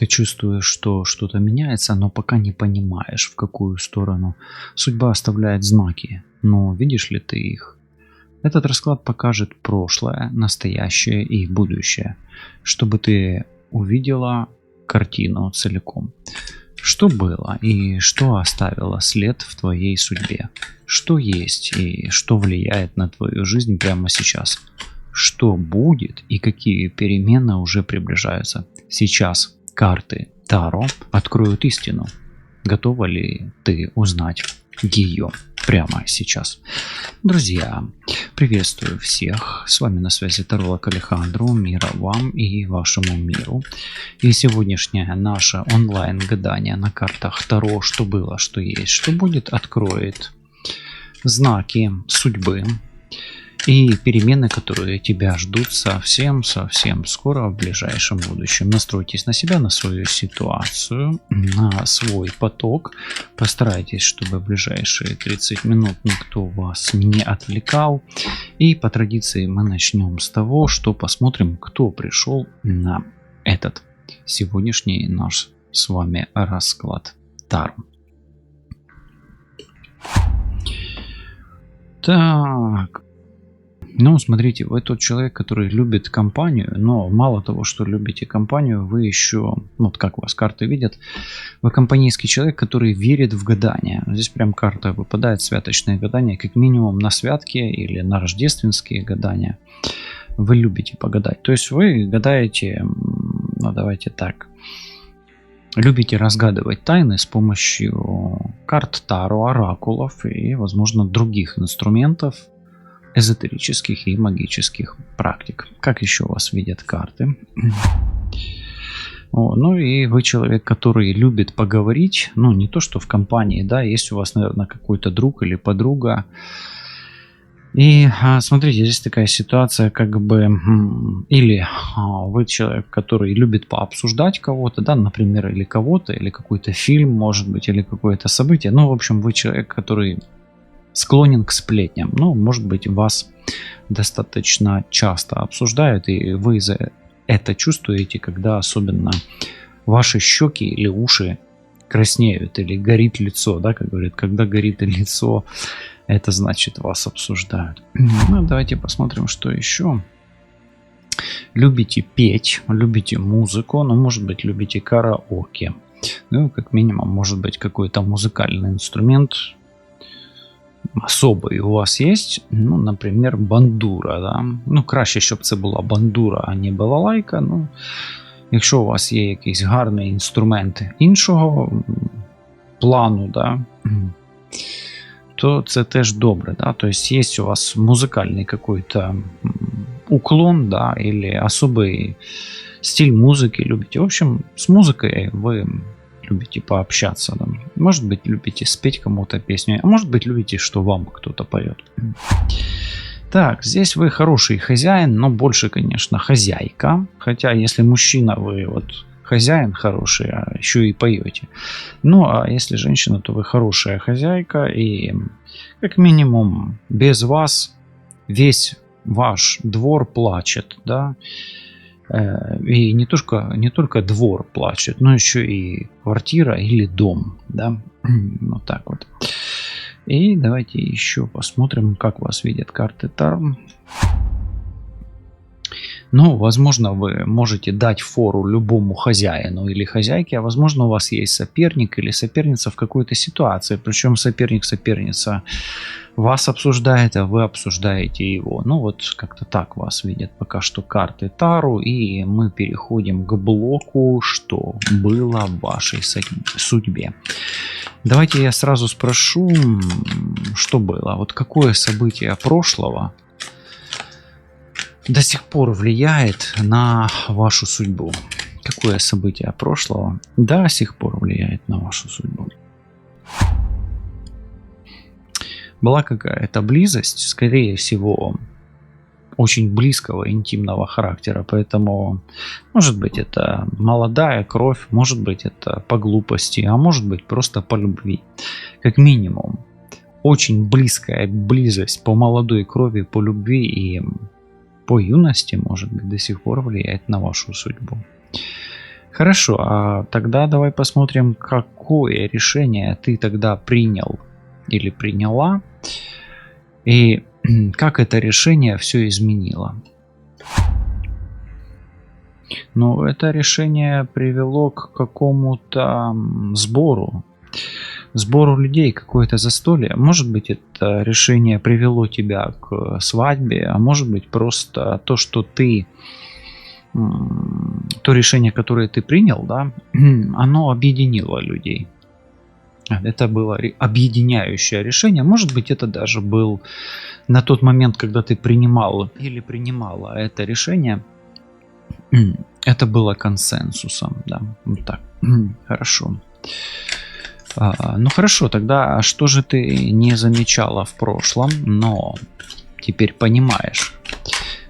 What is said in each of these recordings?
Ты чувствуешь, что что-то меняется, но пока не понимаешь, в какую сторону. Судьба оставляет знаки, но видишь ли ты их? Этот расклад покажет прошлое, настоящее и будущее, чтобы ты увидела картину целиком. Что было и что оставило след в твоей судьбе? Что есть и что влияет на твою жизнь прямо сейчас? Что будет и какие перемены уже приближаются? Сейчас карты Таро откроют истину. Готова ли ты узнать ее прямо сейчас? Друзья, приветствую всех. С вами на связи Таролог Алехандро. Мира вам и вашему миру. И сегодняшнее наше онлайн-гадание на картах Таро, что было, что есть, что будет, откроет знаки судьбы и перемены, которые тебя ждут совсем скоро в ближайшем будущем. Настройтесь на себя, на свою ситуацию, на свой поток. Постарайтесь, чтобы в ближайшие 30 минут никто вас не отвлекал. И по традиции мы начнем с того, что посмотрим, кто пришел на этот сегодняшний наш с вами расклад Таро. Так. Ну, смотрите, вы тот человек, который любит компанию, но мало того, что любите компанию, вы еще, вот как вас карты видят, вы компанейский человек, который верит в гадания. Здесь прям карта выпадает, святочные гадания, как минимум на святки или на рождественские гадания. Вы любите погадать. То есть вы гадаете, ну давайте так, любите разгадывать тайны с помощью карт Таро, оракулов и, возможно, других инструментов, эзотерических и магических практик. Как еще вас видят карты? Ну и вы человек, который любит поговорить, ну не то что в компании, да, есть у вас, наверное, какой-то друг или подруга. И смотрите, здесь такая ситуация, как бы, или вы человек, который любит пообсуждать кого-то, да, например, или кого-то, или какой-то фильм, может быть, или какое-то событие. Ну, в общем, вы человек, который склонен к сплетням. Ну, может быть, вас достаточно часто обсуждают, и вы за это чувствуете, когда особенно ваши щеки или уши краснеют, или горит лицо, да, как говорят, когда горит лицо, это значит, вас обсуждают. Ну, давайте посмотрим, что еще. Любите петь, любите музыку, ну, может быть, любите караоке. Ну, как минимум, может быть, какой-то музыкальный инструмент особий у вас есть, ну, наприклад, бандура, да? Ну, краще, щоб це була бандура, а не балалайка. Ну, якщо у вас є якийсь гарний інструмент іншого плану, да, то це теж добре, да? То есть есть у вас музыкальный какой-то уклон, да, или особый стиль музыки любите. В общем, с музыкой вы любите пообщаться, да. Может быть, любите спеть кому-то песню, а может быть, любите, что вам кто-то поет. Так, здесь вы хороший хозяин, но больше, конечно, хозяйка. Хотя, если мужчина, вы вот хозяин хороший, а еще и поете. Ну, а если женщина, то вы хорошая хозяйка, и как минимум без вас весь ваш двор плачет, да. И не только двор плачет, но еще и квартира или дом, да, вот так вот. И давайте еще посмотрим, как вас видят карты Таро. Ну, возможно, вы можете дать фору любому хозяину или хозяйке, а возможно, у вас есть соперник или соперница в какой-то ситуации. Причем соперник-соперница вас обсуждает, а вы обсуждаете его. Ну, вот как-то так вас видят пока что карты Таро. И мы переходим к блоку, что было в вашей судьбе. Давайте я сразу спрошу, что было. Вот какое событие прошлого до сих пор влияет на вашу судьбу? Какое событие прошлого до сих пор влияет на вашу судьбу? Была какая-то близость, скорее всего, очень близкого, интимного характера. Поэтому, может быть, это молодая кровь, может быть, это по глупости, а может быть, просто по любви. Как минимум, очень близкая близость по молодой крови, по любви и по юности, может быть, до сих пор влияет на вашу судьбу. Хорошо, а тогда давай посмотрим, какое решение ты тогда принял или приняла, и как это решение все изменило. Ну, это решение привело к какому-то сбору людей, какое-то застолье. Может быть, это решение привело тебя к свадьбе, а может быть, просто то, что ты то решение, которое ты принял, да, оно объединило людей. Это было объединяющее решение. Может быть, это даже был на тот момент, когда ты принимал или принимала это решение, это было консенсусом, да, вот так. Хорошо. Ну хорошо, тогда а что же ты не замечала в прошлом, но теперь понимаешь?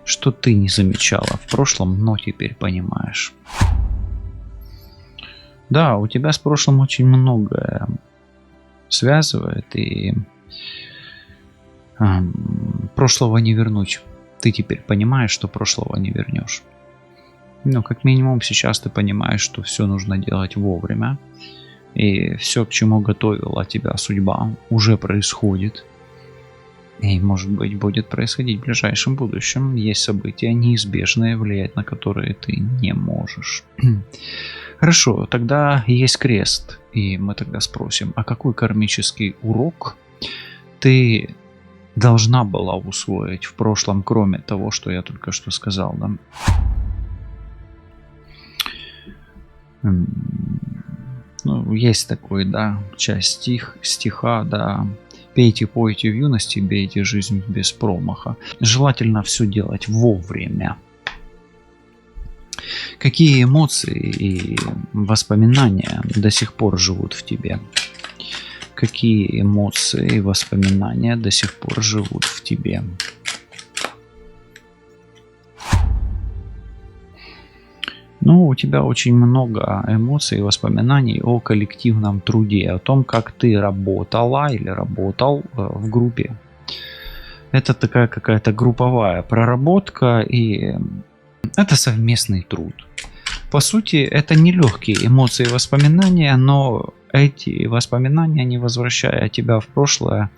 Что ты не замечала в прошлом, но теперь понимаешь? Да, у тебя с прошлым очень многое связывает, и прошлого не вернуть. Ты теперь понимаешь, что прошлого не вернешь. Ну, как минимум, сейчас ты понимаешь, что все нужно делать вовремя. И все, к чему готовила тебя судьба, уже происходит. И, может быть, будет происходить в ближайшем будущем. Есть события неизбежные, влиять на которые ты не можешь. Хорошо, тогда есть крест. И мы тогда спросим, а какой кармический урок ты должна была усвоить в прошлом, кроме того, что я только что сказал, да? Ну, есть такой, да, часть стиха, да. Пейте, пойте в юности, бейте жизнь без промаха. Желательно все делать вовремя. Какие эмоции и воспоминания до сих пор живут в тебе? Какие эмоции и воспоминания до сих пор живут в тебе? Ну, у тебя очень много эмоций и воспоминаний о коллективном труде, о том, как ты работала или работал в группе. Это такая какая-то групповая проработка, и это совместный труд. По сути, это нелегкие эмоции и воспоминания, но эти воспоминания, не возвращая тебя в прошлое,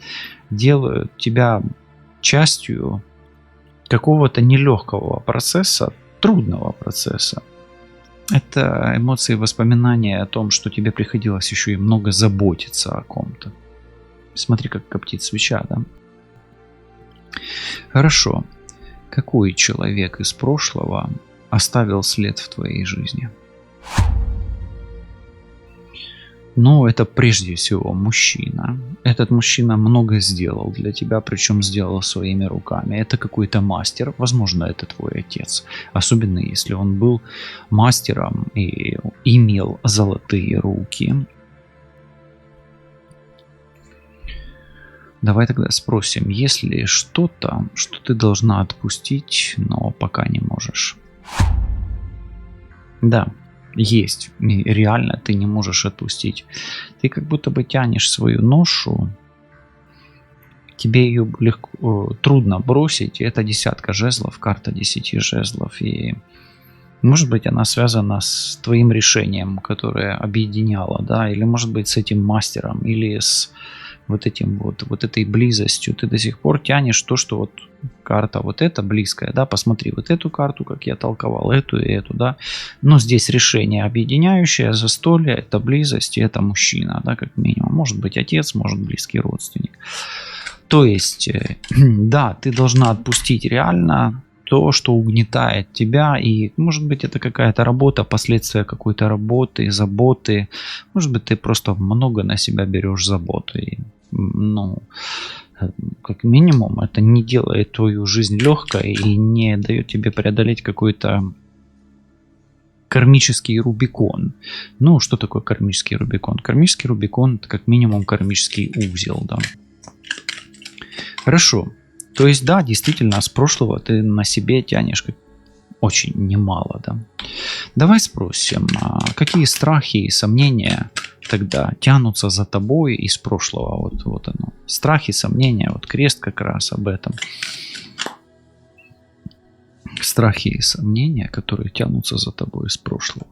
делают тебя частью какого-то нелегкого процесса, трудного процесса. Это эмоции и воспоминания о том, что тебе приходилось еще и много заботиться о ком-то. Смотри, как коптит свеча, да? Хорошо. Какой человек из прошлого оставил след в твоей жизни? Ну, это прежде всего мужчина. Этот мужчина много сделал для тебя, причем сделал своими руками. Это какой-то мастер, возможно, это твой отец. Особенно если он был мастером и имел золотые руки. Давай тогда спросим, есть ли что-то, что ты должна отпустить, но пока не можешь? Да. Есть. И реально ты не можешь отпустить. Ты как будто бы тянешь свою ношу. Тебе ее легко, трудно бросить. Это десятка жезлов, карта 10 жезлов. И может быть она связана с твоим решением, которое объединяло, да, или может быть с этим мастером, или с вот этим вот этой близостью. Ты до сих пор тянешь то, что вот карта вот эта близкая, да, посмотри вот эту карту, как я толковал, эту и эту, да. Но здесь решение объединяющее, застолье, это близость, и это мужчина, да, как минимум. Может быть отец, может близкий родственник. То есть, да, ты должна отпустить реально то, что угнетает тебя, и может быть это какая-то работа, последствия какой-то работы, заботы, может быть ты просто много на себя берешь заботы, и, ну, как минимум это не делает твою жизнь легкой и не дает тебе преодолеть какой-то кармический рубикон. Ну, что такое кармический рубикон? Кармический рубикон — это как минимум кармический узел, да. Хорошо. То есть, да, действительно, с прошлого ты на себе тянешь очень немало, да. Давай спросим, какие страхи и сомнения тогда тянутся за тобой из прошлого? Вот оно. Страхи, сомнения, вот крест как раз об этом. Страхи и сомнения, которые тянутся за тобой из прошлого.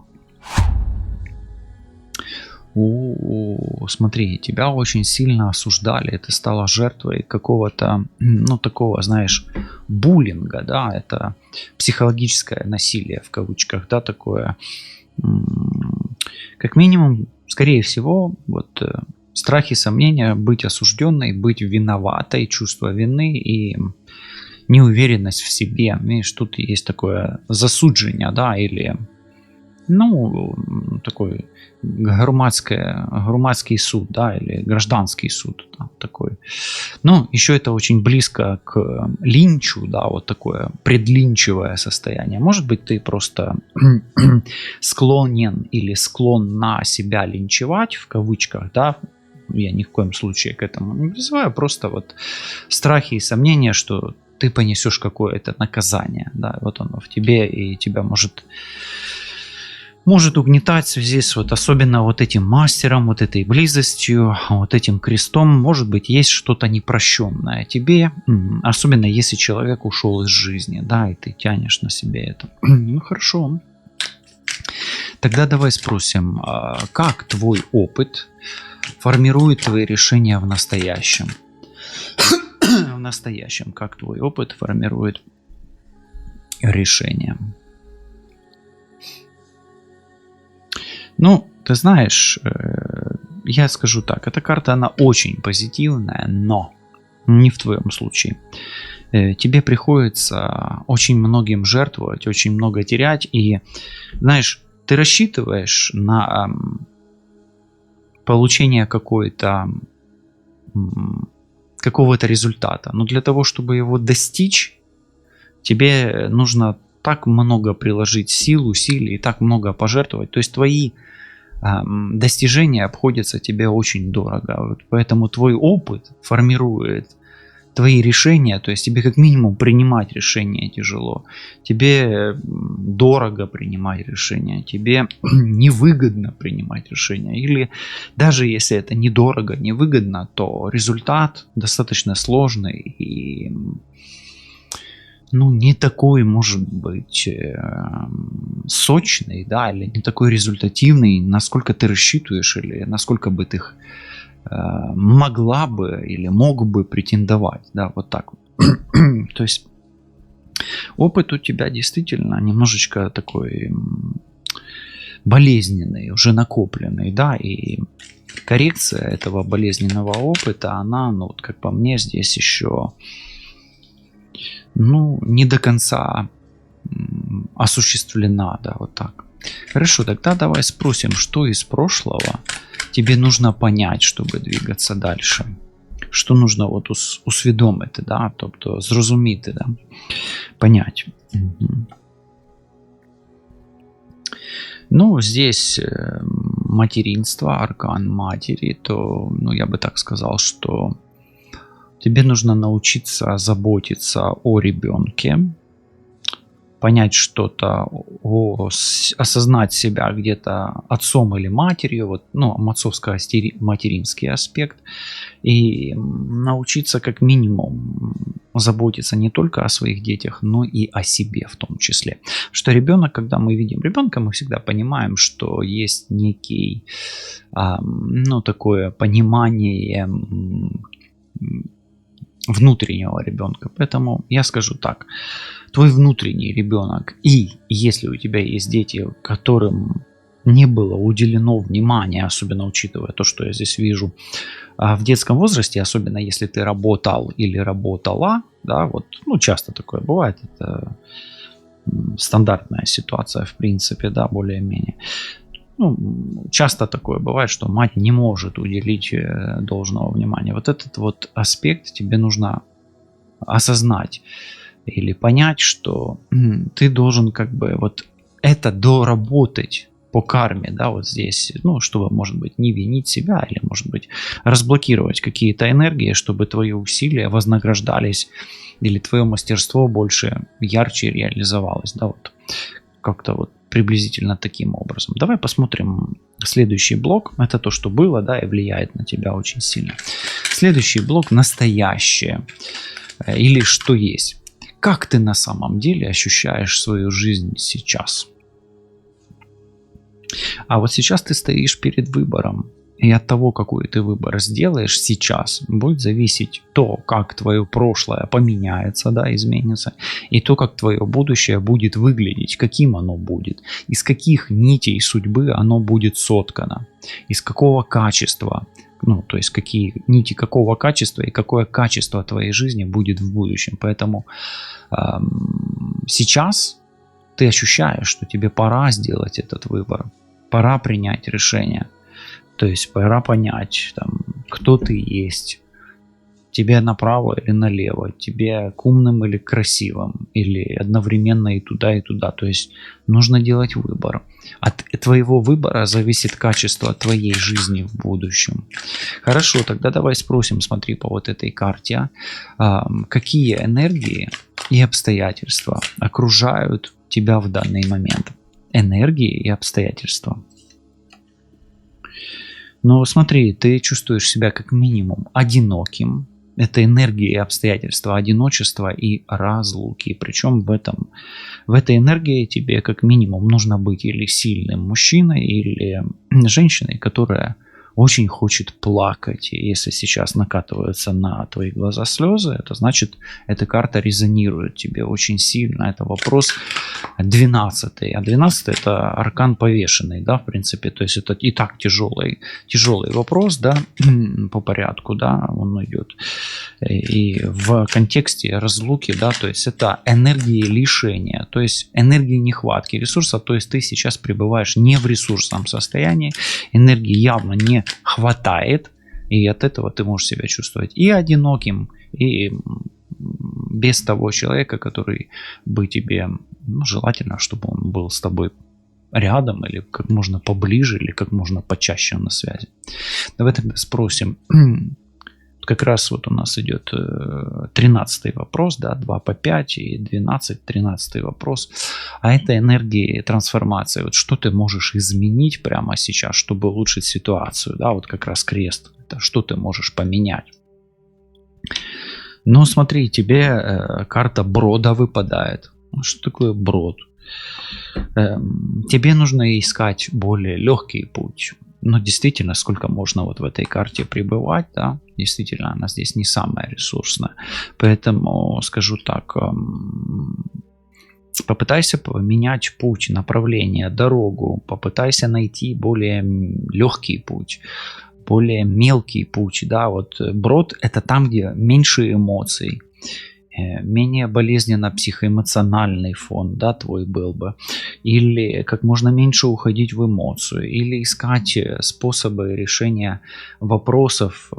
Смотри, тебя очень сильно осуждали, ты стала жертвой какого-то, ну, такого, знаешь, буллинга, да, это психологическое насилие в кавычках, да, такое, как минимум, скорее всего, вот страхи, сомнения, быть осужденной, быть виноватой, чувство вины и неуверенность в себе. Видишь, тут есть такое засуджение, да, или, ну, такой громадский суд, да, или гражданский суд, да, такой. Ну, еще это очень близко к линчу, да, вот такое предлинчевое состояние. Может быть, ты просто склонен или склонна себя линчевать, в кавычках, да, я ни в коем случае к этому не призываю, просто вот страхи и сомнения, что ты понесешь какое-то наказание, да, вот оно в тебе, и тебя может угнетать в связи с вот особенно вот этим мастером, вот этой близостью, вот этим крестом. Может быть, есть что-то непрощенное тебе, особенно если человек ушел из жизни, да, и ты тянешь на себе это. Ну хорошо. Тогда давай спросим, как твой опыт формирует твои решения в настоящем? В настоящем, как твой опыт формирует решения? Ну, ты знаешь, я скажу так, эта карта, она очень позитивная, но не в твоем случае. Тебе приходится очень многим жертвовать, очень много терять, и, знаешь, ты рассчитываешь на получение какого-то результата, но для того, чтобы его достичь, тебе нужно так много приложить сил, усилий, так много пожертвовать, то есть твои достижения обходятся тебе очень дорого. Вот поэтому твой опыт формирует твои решения, то есть тебе как минимум принимать решения тяжело, тебе дорого принимать решения, тебе невыгодно принимать решения, или даже если это недорого, невыгодно, то результат достаточно сложный и, ну, не такой, может быть, сочный, да, или не такой результативный, насколько ты рассчитываешь, или насколько бы ты могла бы или мог бы претендовать, да, вот так вот. То есть опыт у тебя действительно немножечко такой болезненный, уже накопленный, да, и коррекция этого болезненного опыта, она, ну, вот как по мне, здесь еще, ну, не до конца осуществлена, да, вот так. Хорошо, тогда давай спросим, что из прошлого тебе нужно понять, чтобы двигаться дальше. Що нужно от усвідомити, да? Тобто зрозуміти, да? Понять. Угу. Ну, здесь материнство, аркан матери, то, ну, я бы так сказал, что тебе нужно научиться заботиться о ребенке, понять что-то, осознать себя где-то отцом или матерью, вот, ну, отцовско-материнский аспект, и научиться как минимум заботиться не только о своих детях, но и о себе в том числе. Что ребенок, когда мы видим ребенка, мы всегда понимаем, что есть некий, ну, такое понимание внутреннего ребенка. Поэтому я скажу так. Твой внутренний ребенок, и если у тебя есть дети, которым не было уделено внимания, особенно учитывая то, что я здесь вижу, в детском возрасте, особенно если ты работал или работала, да, вот, ну, часто такое бывает, это стандартная ситуация, в принципе, да, более-менее. Ну, часто такое бывает, что мать не может уделить должного внимания. Вот этот вот аспект тебе нужно осознать или понять, что ты должен как бы вот это доработать по карме, да, вот здесь, ну, чтобы, может быть, не винить себя или, может быть, разблокировать какие-то энергии, чтобы твои усилия вознаграждались или твое мастерство больше ярче реализовалось, да, вот как-то вот приблизительно таким образом. Давай посмотрим следующий блок. Это то, что было, да, и влияет на тебя очень сильно. Следующий блок — настоящее или что есть. Как ты на самом деле ощущаешь свою жизнь сейчас? А вот сейчас ты стоишь перед выбором. И от того, какой ты выбор сделаешь сейчас, будет зависеть то, как твое прошлое поменяется, да, изменится, и то, как твое будущее будет выглядеть, каким оно будет, из каких нитей судьбы оно будет соткано, из какого качества, ну, то есть какие нити какого качества и какое качество твоей жизни будет в будущем. Поэтому сейчас ты ощущаешь, что тебе пора сделать этот выбор, пора принять решение. То есть пора понять, там, кто ты есть, тебе направо или налево, тебе к умным или к красивым, или одновременно и туда, и туда. То есть нужно делать выбор. От твоего выбора зависит качество твоей жизни в будущем. Хорошо, тогда давай спросим, смотри по вот этой карте, какие энергии и обстоятельства окружают тебя в данный момент. Энергии и обстоятельства. Но смотри, ты чувствуешь себя как минимум одиноким. Это энергия и обстоятельства одиночества и разлуки. Причем в этой энергии тебе как минимум нужно быть или сильным мужчиной, или женщиной, которая очень хочет плакать. И если сейчас накатываются на твои глаза слезы, это значит, эта карта резонирует тебе очень сильно. Это вопрос 12. А 12 это аркан повешенный, да, в принципе. То есть это и так тяжелый вопрос, да, по порядку, да, он идет. И в контексте разлуки, да, то есть это энергии лишения, то есть энергии нехватки ресурсов, то есть ты сейчас пребываешь не в ресурсном состоянии, энергии явно не хватает, и от этого ты можешь себя чувствовать и одиноким, и без того человека, который бы тебе, ну, желательно, чтобы он был с тобой рядом, или как можно поближе, или как можно почаще на связи. Давай тогда спросим. Как раз вот у нас идет 13 вопрос, да, 2 по 5 и 12, 13 вопрос. А это энергии трансформации. Вот что ты можешь изменить прямо сейчас, чтобы улучшить ситуацию, да, вот как раз крест. Это что ты можешь поменять? Ну, смотри, тебе карта брода выпадает. Что такое брод? Тебе нужно искать более легкий путь. Но действительно, сколько можно вот в этой карте пребывать, да, действительно, она здесь не самая ресурсная. Поэтому скажу так, попытайся поменять путь, направление, дорогу, попытайся найти более легкий путь, более мелкий путь, да, вот брод это там, где меньше эмоций, менее болезненно психоэмоциональный фон, да, твой был бы, или как можно меньше уходить в эмоцию, или искать способы решения вопросов,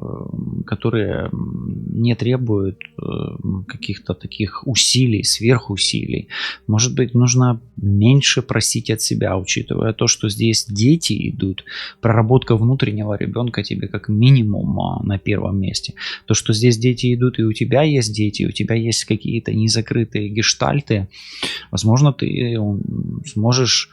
которые не требуют каких-то таких усилий, сверхусилий. Может быть, нужно меньше просить от себя, учитывая то, что здесь дети идут, проработка внутреннего ребенка тебе как минимум на первом месте. То, что здесь дети идут, и у тебя есть дети, у тебя есть какие-то незакрытые гештальты, возможно, ты сможешь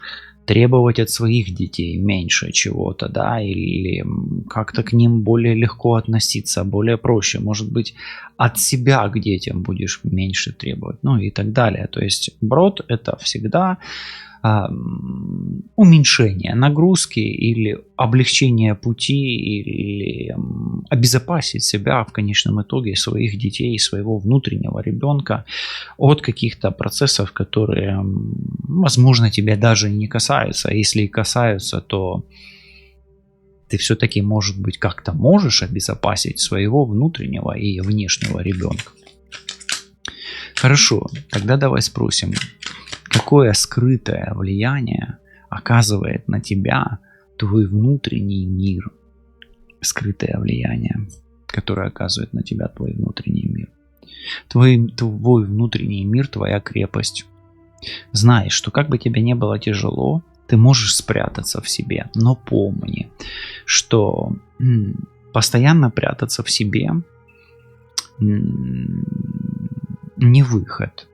требовать от своих детей меньше чего-то, да, или как-то к ним более легко относиться, более проще. Может быть, от себя к детям будешь меньше требовать, ну и так далее. То есть брод это всегда уменьшение нагрузки или облегчение пути, или обезопасить себя в конечном итоге, своих детей, своего внутреннего ребенка от каких-то процессов, которые, возможно, тебя даже не касаются. А если и касаются, то ты все-таки, может быть, как-то можешь обезопасить своего внутреннего и внешнего ребенка. Хорошо, тогда давай спросим, какое скрытое влияние оказывает на тебя твой внутренний мир? Скрытое влияние, которое оказывает на тебя твой внутренний мир. Твой внутренний мир, твоя крепость. Знай, что как бы тебе не было тяжело, ты можешь спрятаться в себе. Но помни, что постоянно прятаться в себе не выход.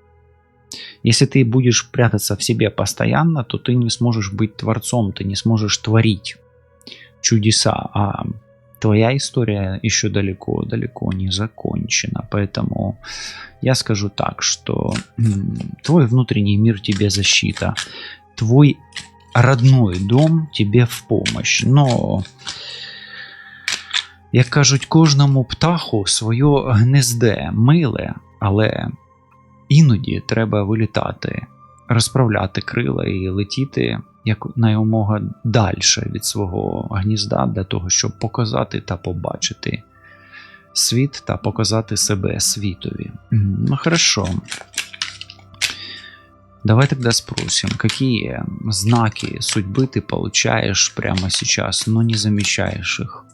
Если ты будешь прятаться в себе постоянно, то ты не сможешь быть творцом, ты не сможешь творить чудеса, а твоя история еще далеко не закончена. Поэтому я скажу так, что твой внутренний мир тебе защита, твой родной дом тебе в помощь. Но, як кажуть, кожному птаху своє гнезде миле, але іноді треба вилітати, розправляти крила і летіти як найомога далі від свого гнізда для того, щоб показати та побачити світ та показати себе світові. Ну хорошо. Давай тогда спросим, какие знаки судьбы ты получаешь прямо сейчас, но не замечаешь их?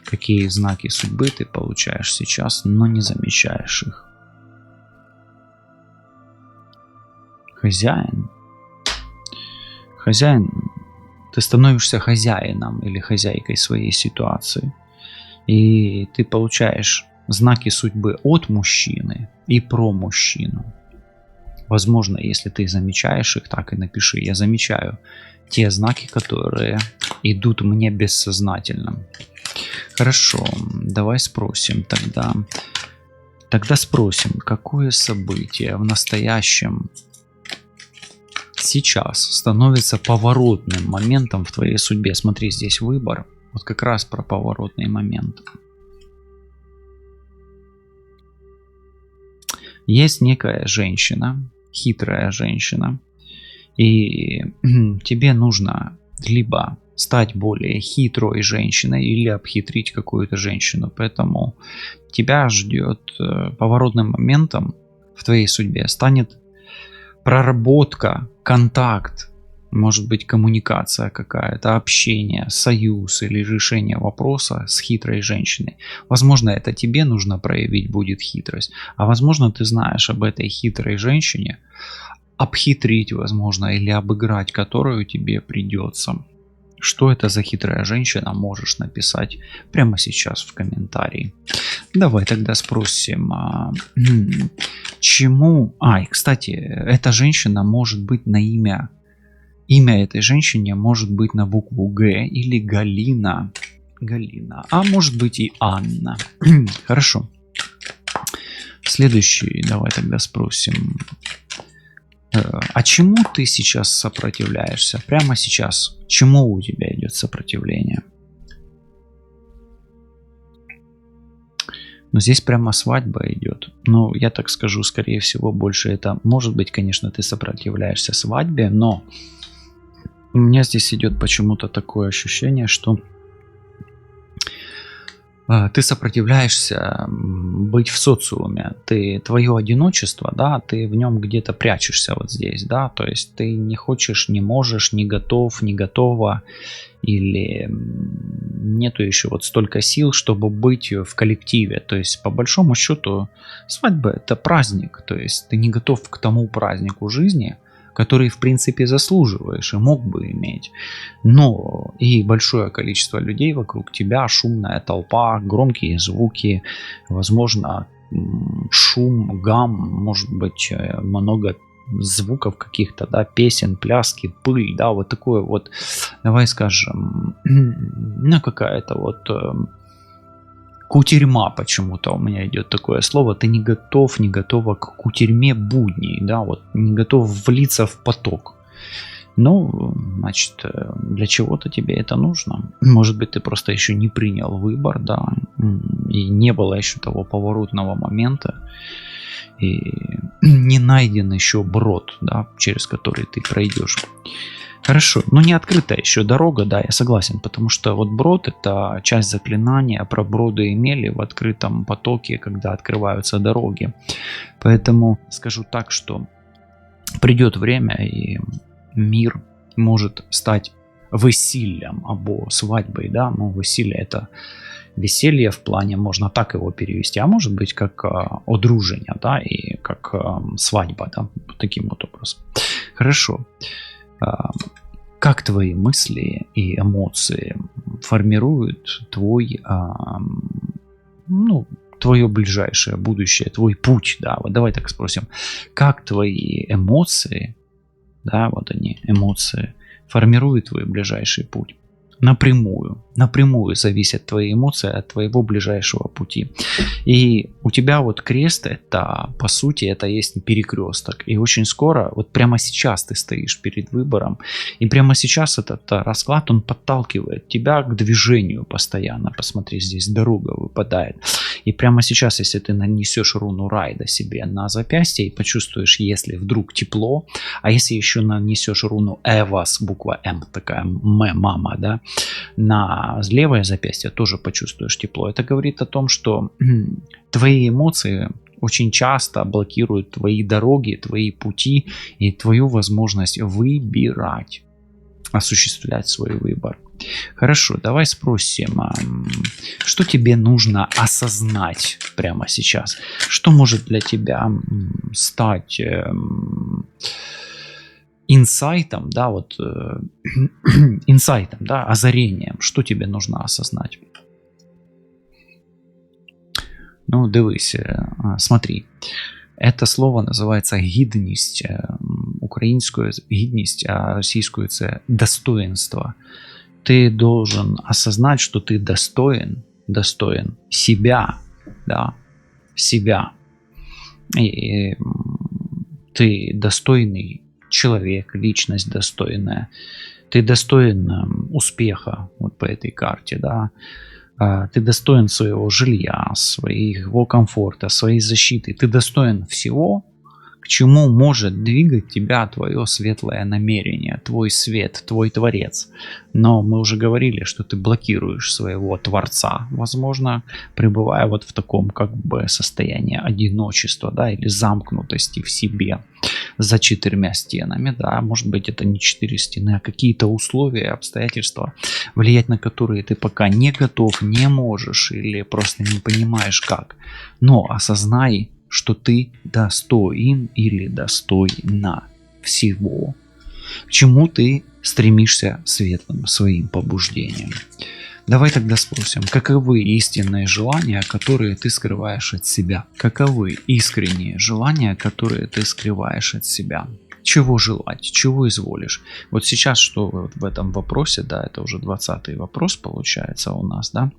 Какие знаки судьбы ты получаешь сейчас, но не замечаешь их? Хозяин. Хозяин. Ты становишься хозяином или хозяйкой своей ситуации. И ты получаешь знаки судьбы от мужчины и про мужчину. Возможно, если ты замечаешь их, так и напиши. Я замечаю те знаки, которые идут мне бессознательно. Хорошо, давай спросим тогда. Тогда спросим, какое событие в настоящем сейчас становится поворотным моментом в твоей судьбе. Смотри, здесь выбор. Вот как раз про поворотный момент. Есть некая женщина, хитрая женщина, и тебе нужно либо стать более хитрой женщиной или обхитрить какую-то женщину. Поэтому тебя ждет поворотным моментом в твоей судьбе станет проработка, контакт, может быть коммуникация какая-то, общение, союз или решение вопроса с хитрой женщиной. Возможно, это тебе нужно проявить будет хитрость, а возможно, ты знаешь об этой хитрой женщине, обхитрить, возможно, или обыграть которую тебе придется. Что это за хитрая женщина, можешь написать прямо сейчас в комментарии. Давай тогда спросим, чему... и, кстати, эта женщина может быть на имя... Имя этой женщине может быть на букву Г или Галина. Галина. А может быть и Анна. Хорошо. Следующий, давай тогда спросим. А чему ты сейчас сопротивляешься? Прямо сейчас. Чему у тебя идет сопротивление? Но здесь прямо свадьба идет. Ну, я так скажу, скорее всего, больше это... Может быть, конечно, ты сопротивляешься свадьбе, но... У меня здесь идет почему-то такое ощущение, что ты сопротивляешься быть в социуме, твое одиночество, да, ты в нем где-то прячешься вот здесь, да, то есть ты не хочешь, не можешь, не готов, не готова, или нету еще вот столько сил, чтобы быть в коллективе, то есть по большому счету свадьба это праздник, то есть ты не готов к тому празднику жизни, который в принципе заслуживаешь и мог бы иметь. Но и большое количество людей вокруг тебя, шумная толпа, громкие звуки, возможно, шум, гам, может быть, много звуков каких-то, да, песен, пляски, пыль, да, вот такое вот, давай скажем, ну, какая-то вот... Кутерьма почему-то у меня идет такое слово. Ты не готов, не готова к кутерьме будней, да, вот не готов влиться в поток. Ну, значит, для чего-то тебе это нужно. Может быть, ты просто еще не принял выбор, да, и не было еще того поворотного момента, и не найден еще брод, да, через который ты пройдешь. Хорошо, но не открыта еще дорога, да, я согласен, потому что вот брод это часть заклинания, про броды имели в открытом потоке, когда открываются дороги. Поэтому скажу так, что придет время, и мир может стать весельем, або свадьбой, да, ну веселье это веселье в плане, можно так его перевести, а может быть как одружение, да, и как свадьба, да, таким вот образом. Хорошо. Как твои мысли и эмоции формируют твой, ну, твое ближайшее будущее, твой путь, да, вот давай так спросим, как твои эмоции, да, вот они, эмоции, формируют твой ближайший путь? напрямую зависят твои эмоции от твоего ближайшего пути. И у тебя вот крест, это по сути, это есть перекресток. И очень скоро, вот прямо сейчас ты стоишь перед выбором, и прямо сейчас этот расклад, он подталкивает тебя к движению постоянно. Посмотри, здесь дорога выпадает. И прямо сейчас, если ты нанесешь руну Райда себе на запястье и почувствуешь, если вдруг тепло, а если еще нанесешь руну Эвас, буква М такая, мама, да, на левое запястье, тоже почувствуешь тепло. Это говорит о том, что твои эмоции очень часто блокируют твои дороги, твои пути и твою возможность выбирать, осуществлять свой выбор. Хорошо, давай спросим, что тебе нужно осознать прямо сейчас? Что может для тебя стать инсайтом, да, вот инсайтом, да, озарением? Что тебе нужно осознать? Ну, дивись, смотри. Это слово називається гідність. Українською гідність, а російською це достоинство. Ты должен осознать, что ты достоин себя, да, себя. И ты достойный человек, личность достойная. Ты достоин успеха вот по этой карте, да. Ты достоин своего жилья, своего комфорта, своей защиты. Ты достоин всего, к чему может двигать тебя твое светлое намерение, твой свет, твой творец. Но мы уже говорили, что ты блокируешь своего творца, возможно, пребывая вот в таком как бы состоянии одиночества, да, или замкнутости в себе за 4 стенами, да, может быть, это не 4 стены, а какие-то условия, обстоятельства, влиять на которые ты пока не готов, не можешь или просто не понимаешь как. Но осознай, что ты достоин или достойна всего, к чему ты стремишься светлым своим побуждением. Давай тогда спросим, каковы истинные желания, которые ты скрываешь от себя? Каковы искренние желания, которые ты скрываешь от себя? Чего желать, чего изволишь? Вот сейчас, что вот в этом вопросе, да, это уже 20-й вопрос получается у нас, да?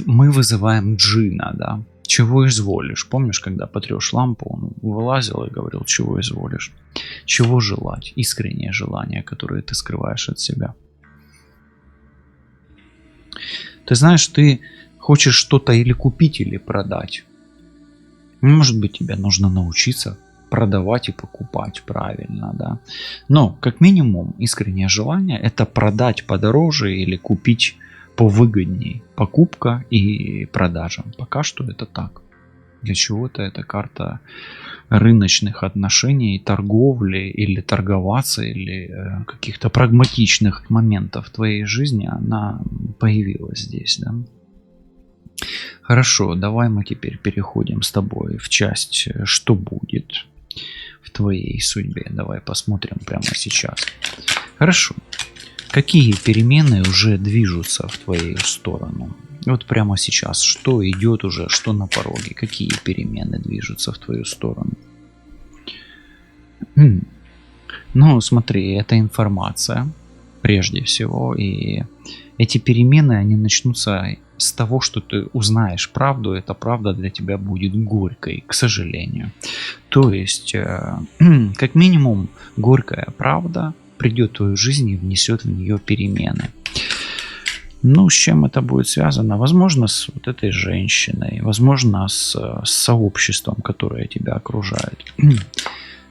Мы вызываем джина, да? Чего изволишь? Помнишь, когда потрешь лампу, он вылазил и говорил, чего изволишь? Чего желать? Искреннее желание, которое ты скрываешь от себя. Ты знаешь, ты хочешь что-то или купить, или продать. Может быть, тебе нужно научиться продавать и покупать правильно, да? Но, как минимум, искреннее желание – это продать подороже или купить повыгодней. Покупка и продажа. Пока что это так. Для чего-то это карта рыночных отношений, торговли или торговаться, или каких-то прагматичных моментов в твоей жизни она появилась здесь, да? Хорошо, давай мы теперь переходим с тобой в часть «Что будет в твоей судьбе?». Давай посмотрим прямо сейчас. Хорошо. Какие перемены уже движутся в твою сторону? Вот прямо сейчас. Что идет уже, что на пороге? Какие перемены движутся в твою сторону? Ну, смотри, это информация, прежде всего. И эти перемены, они начнутся с того, что ты узнаешь правду. Эта правда для тебя будет горькой, к сожалению. То есть, как минимум, горькая правда придет в твою жизнь и внесет в нее перемены. Ну, с чем это будет связано? Возможно, с вот этой женщиной, возможно, с сообществом, которое тебя окружает.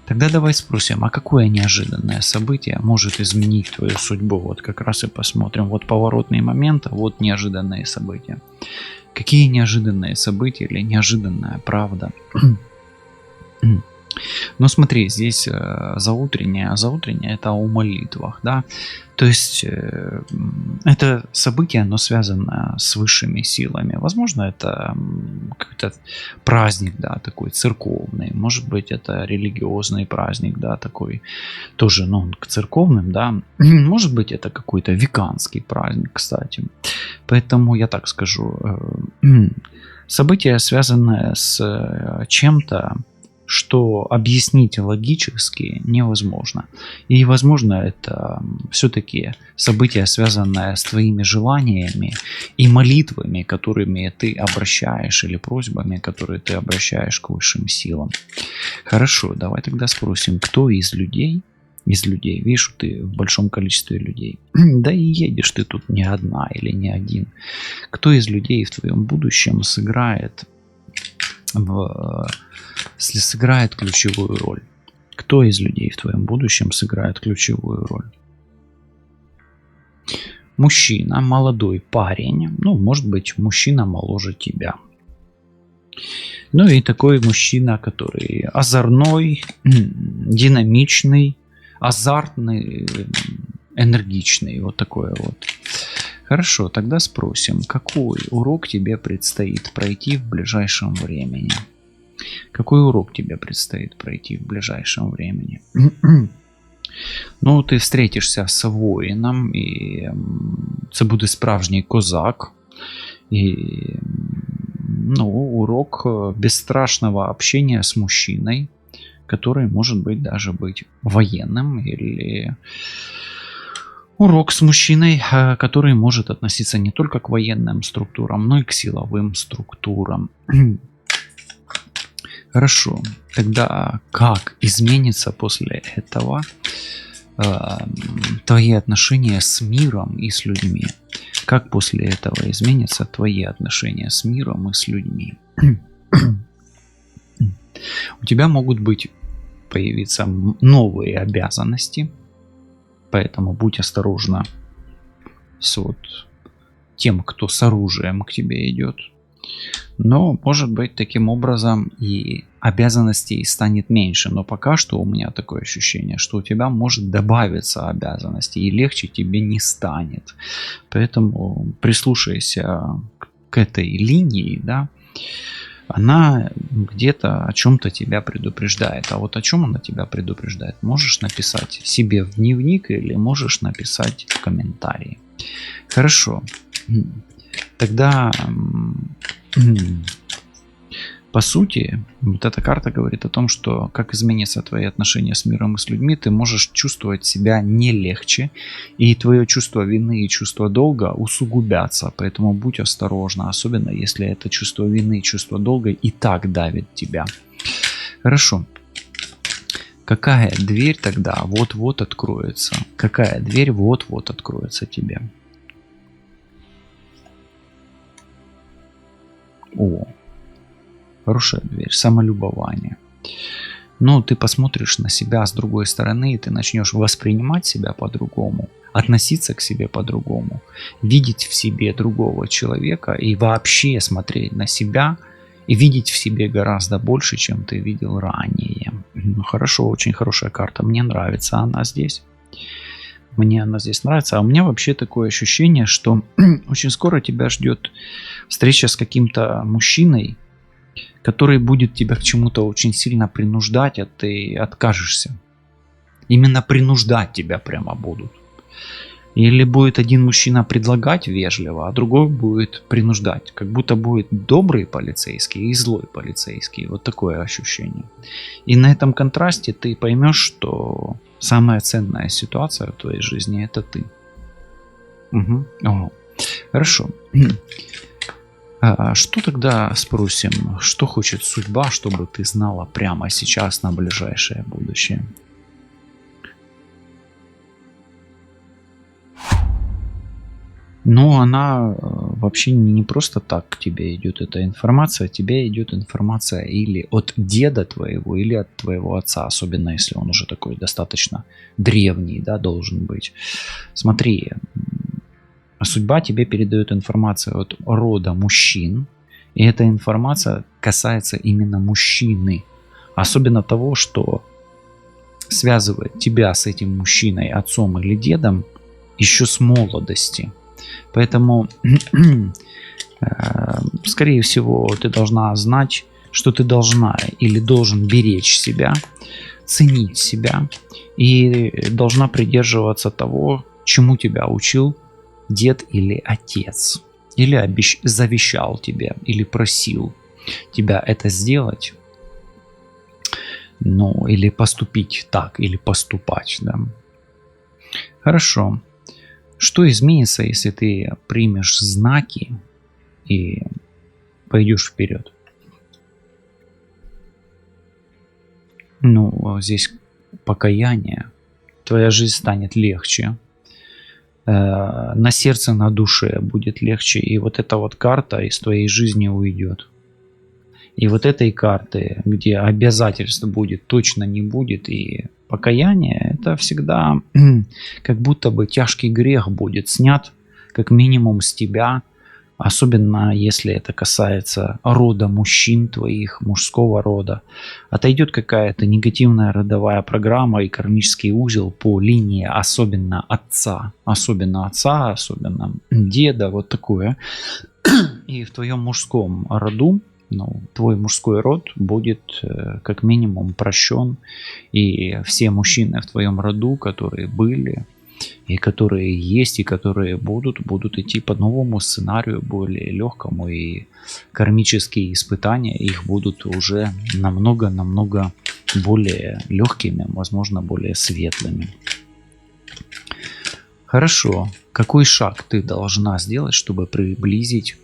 Тогда давай спросим, а какое неожиданное событие может изменить твою судьбу? Вот как раз и посмотрим. Вот поворотный момент, а вот неожиданные события. Какие неожиданные события или неожиданная правда? Но смотри, здесь заутреннее это о молитвах, да, то есть это событие, оно связано с высшими силами. Возможно, это какой-то праздник, да, такой церковный, может быть, это религиозный праздник, да, такой тоже, ну, к церковным, да, может быть, это какой-то веканский праздник, кстати. Поэтому я так скажу, событие, связанное с чем-то, что объяснить логически невозможно. И, возможно, это все-таки событие, связанное с твоими желаниями и молитвами, которыми ты обращаешь, или просьбами, которые ты обращаешь к высшим силам. Хорошо, давай тогда спросим, кто из людей, вижу, ты в большом количестве людей, да и едешь ты тут не одна или не один, кто из людей в твоем будущем сыграет ключевую роль? Кто из людей в твоем будущем сыграет ключевую роль? Мужчина, молодой парень, ну, может быть, мужчина моложе тебя. Ну и такой мужчина, который озорной, динамичный, азартный, энергичный, вот такое вот. Хорошо, тогда спросим, какой урок тебе предстоит пройти в ближайшем времени? Какой урок тебе предстоит пройти в ближайшем времени? Ну, ти встретишся з воїном, і це буде справжній козак. И, ну, урок бесстрашного общения с мужчиной, который может даже быть военным, или урок с мужчиной, который может относиться не только к военным структурам, но и к силовым структурам. Хорошо, тогда как изменится после этого твои отношения с миром и с людьми? Как после этого изменятся твои отношения с миром и с людьми? У тебя могут появиться новые обязанности, поэтому будь осторожна с тем, кто с оружием к тебе идет. Но, может быть, таким образом и обязанностей станет меньше. Но пока что у меня такое ощущение, что у тебя может добавиться обязанностей, и легче тебе не станет. Поэтому прислушайся к этой линии, да. Она где-то о чем-то тебя предупреждает. А вот о чем она тебя предупреждает, можешь написать себе в дневник или можешь написать в комментарии. Хорошо. Тогда, по сути, вот эта карта говорит о том, что как изменятся твои отношения с миром и с людьми, ты можешь чувствовать себя не легче, и твое чувство вины и чувство долга усугубятся, поэтому будь осторожна, особенно если это чувство вины и чувство долга и так давит тебя. Хорошо. Какая дверь тогда вот-вот откроется? Какая дверь вот-вот откроется тебе? О, хорошая дверь, самолюбование. Но ты посмотришь на себя с другой стороны, и ты начнешь воспринимать себя по-другому, относиться к себе по-другому, видеть в себе другого человека и вообще смотреть на себя и видеть в себе гораздо больше, чем ты видел ранее. Ну, хорошо, очень хорошая карта, мне нравится она здесь. Мне она здесь нравится. А у меня вообще такое ощущение, что очень скоро тебя ждет встреча с каким-то мужчиной, который будет тебя к чему-то очень сильно принуждать, а ты откажешься. Именно принуждать тебя прямо будут. Или будет один мужчина предлагать вежливо, а другой будет принуждать. Как будто будет добрый полицейский и злой полицейский. Вот такое ощущение. И на этом контрасте ты поймешь, что самая ценная ситуация в твоей жизни — это ты. Угу. Ого. Хорошо. Что тогда, спросим, что хочет судьба, чтобы ты знала прямо сейчас на ближайшее будущее? Но она вообще не просто так к тебе идет эта информация. Тебе идет информация или от деда твоего, или от твоего отца. Особенно если он уже такой достаточно древний, да, должен быть. Смотри, судьба тебе передает информацию от рода мужчин. И эта информация касается именно мужчины. Особенно того, что связывает тебя с этим мужчиной, отцом или дедом, еще с молодости. Поэтому, скорее всего, ты должна знать, что ты должна или должен беречь себя, ценить себя и должна придерживаться того, чему тебя учил дед или отец. Или завещал тебе, или просил тебя это сделать. Ну, или поступить так, или поступать, да. Хорошо. Что изменится, если ты примешь знаки и пойдешь вперед? Ну, здесь покаяние. Твоя жизнь станет легче. На сердце, на душе будет легче. И вот эта вот карта из твоей жизни уйдет. И вот этой карты, где обязательств будет, точно не будет. И покаяние, это всегда как будто бы тяжкий грех будет снят, как минимум с тебя. Особенно если это касается рода мужчин твоих, мужского рода. Отойдет какая-то негативная родовая программа и кармический узел по линии особенно отца. Особенно отца, особенно деда, вот такое. И в твоем мужском роду, ну, твой мужской род будет как минимум прощен. И все мужчины в твоем роду, которые были, и которые есть, и которые будут идти по новому сценарию, более легкому, и кармические испытания их будут уже намного более легкими, возможно, более светлыми. Хорошо. Какой шаг ты должна сделать, чтобы приблизить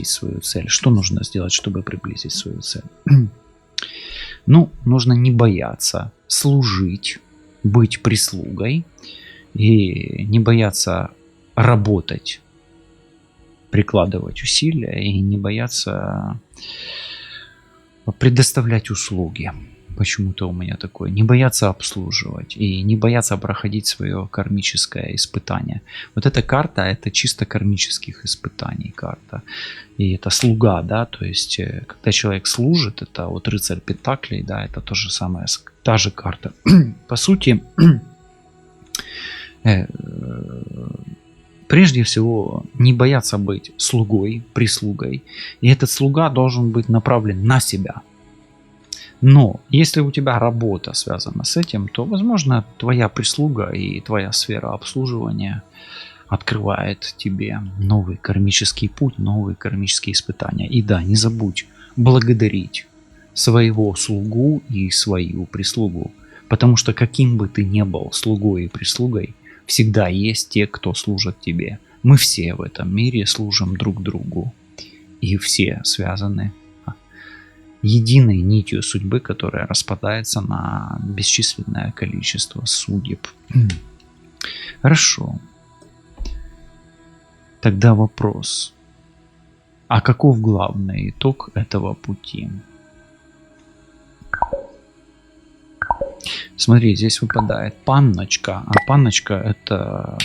свою цель? Что нужно сделать, чтобы приблизить свою цель? Ну, нужно не бояться служить, быть прислугой и не бояться работать, прикладывать усилия и не бояться предоставлять услуги. Почему-то у меня такое. Не бояться обслуживать и не бояться проходить свое кармическое испытание. Вот эта карта, это чисто кармических испытаний карта. И это слуга, да, то есть когда человек служит, это вот рыцарь Пентаклей, да, это то же самое, та же карта. По сути, прежде всего, не бояться быть слугой, прислугой. И этот слуга должен быть направлен на себя. Но если у тебя работа связана с этим, то, возможно, твоя прислуга и твоя сфера обслуживания открывает тебе новый кармический путь, новые кармические испытания. И да, не забудь благодарить своего слугу и свою прислугу. Потому что каким бы ты ни был слугой и прислугой, всегда есть те, кто служат тебе. Мы все в этом мире служим друг другу. И все связаны единой нитью судьбы, которая распадается на бесчисленное количество судеб. Хорошо. Тогда вопрос. А каков главный итог этого пути? Смотри, здесь выпадает панночка. А панночка — это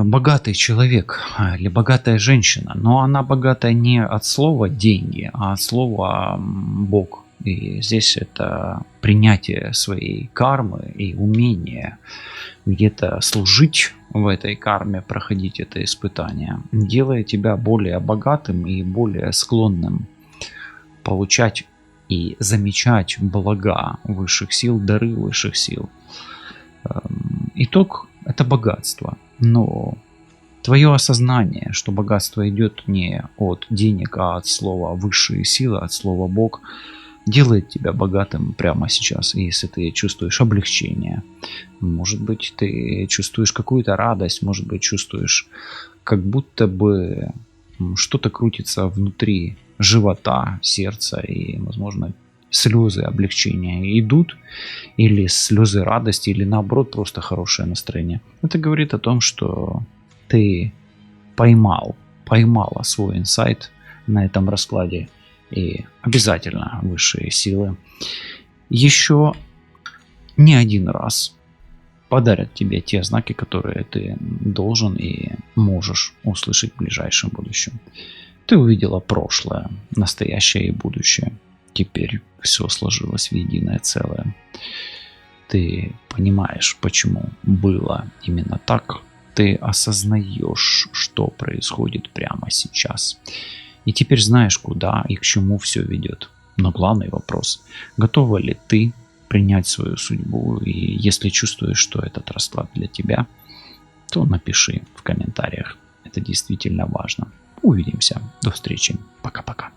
богатый человек или богатая женщина. Но она богатая не от слова деньги, а от слова Бог. И здесь это принятие своей кармы и умение где-то служить в этой карме, проходить это испытание, делает тебя более богатым и более склонным получать и замечать блага высших сил, дары высших сил. Итог — это богатство. Но твое осознание, что богатство идет не от денег, а от слова высшие силы, от слова Бог, делает тебя богатым прямо сейчас. И если ты чувствуешь облегчение, может быть, ты чувствуешь какую-то радость, может быть, чувствуешь, как будто бы что-то крутится внутри живота, сердца, и, возможно, слезы облегчения идут, или слезы радости, или наоборот просто хорошее настроение. Это говорит о том, что ты поймала свой инсайт на этом раскладе, и обязательно высшие силы еще не один раз подарят тебе те знаки, которые ты должен и можешь услышать в ближайшем будущем. Ты увидела прошлое, настоящее и будущее. Теперь все сложилось в единое целое. Ты понимаешь, почему было именно так. Ты осознаешь, что происходит прямо сейчас. И теперь знаешь, куда и к чему все ведет. Но главный вопрос: готова ли ты принять свою судьбу? И если чувствуешь, что этот расклад для тебя, то напиши в комментариях. Это действительно важно. Увидимся. До встречи. Пока-пока.